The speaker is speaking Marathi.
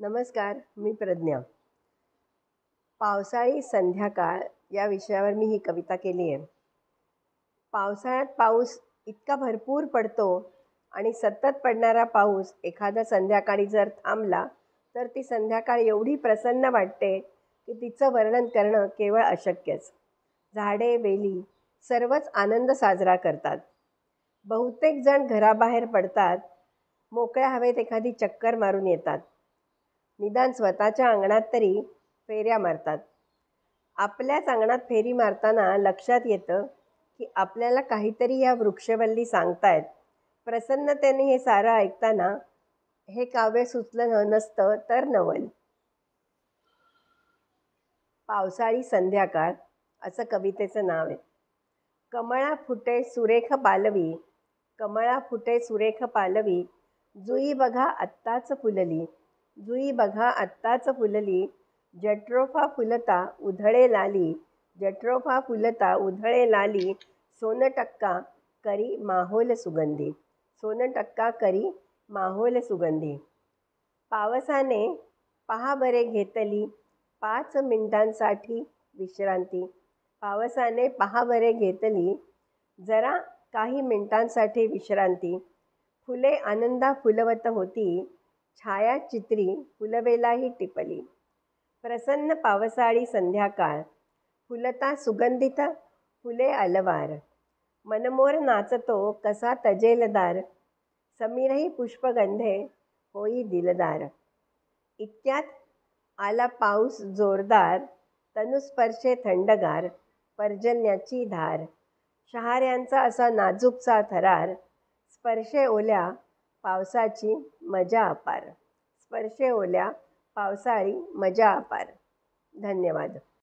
नमस्कार, मी प्रज्ञा. पावसाळी संध्याकाळ या विषयावर मी ही कविता केली आहे. पावसाळ्यात पाऊस इतका भरपूर पडतो आणि सतत पडणारा पाऊस एखाद्या संध्याकाळी जर थांबला, तर ती संध्याकाळ एवढी प्रसन्न वाटते की तिचं वर्णन करणं केवळ अशक्यच. झाडे, वेली सर्वच आनंद साजरा करतात. बहुतेक जण घराबाहेर पडतात, मोकळ्या हवेत एखादी चक्कर मारून येतात. निदान स्वतःच्या अंगणात तरी फेऱ्या मारतात. आपल्याच अंगणात फेरी मारताना लक्षात येतं की आपल्याला काहीतरी या वृक्षवल्ली सांगतायत. प्रसन्नतेने हे सारं ऐकताना हे काव्य सुचलं नसतं तर नवल. पावसाळी संध्याकाळ असं कवितेचं नाव आहे. कमळा फुटे सुरेख पालवी, कमळा फुटे सुरेख पालवी, जुई बघा आत्ताच फुलली, जुई बघा आत्ताच फुलली, जट्रोफा फुलता उधळे लाली, जट्रोफा फुलता उधळे लाली, सोनटक्का करी माहोल सुगंधी, सोनटक्का करी माहोल सुगंधी. पावसाने पहा बरे घेतली 5 मिनिटांसाठी विश्रांती, पावसाने पहा बरे घेतली जरा काही मिनिटांसाठी विश्रांती. फुले आनंदा फुलवत होती, छायाचित्री फुलवेलाही टिपली. प्रसन्न पावसाळी संध्याकाळ, फुलता सुगंधित फुले अलवार, मनमोर नाचतो कसा तजेलदार, समीरही पुष्पगंधे होई दिलदार. इतक्यात आला पाऊस जोरदार, तनुस्पर्शे थंडगार, पर्जन्याची धार, शहाऱ्यांचा असा नाजूकसा थरार, स्पर्शे ओल्या पावसाची मजा अपार, स्पर्शे ओल्या पावसाळी मजा अपार. धन्यवाद.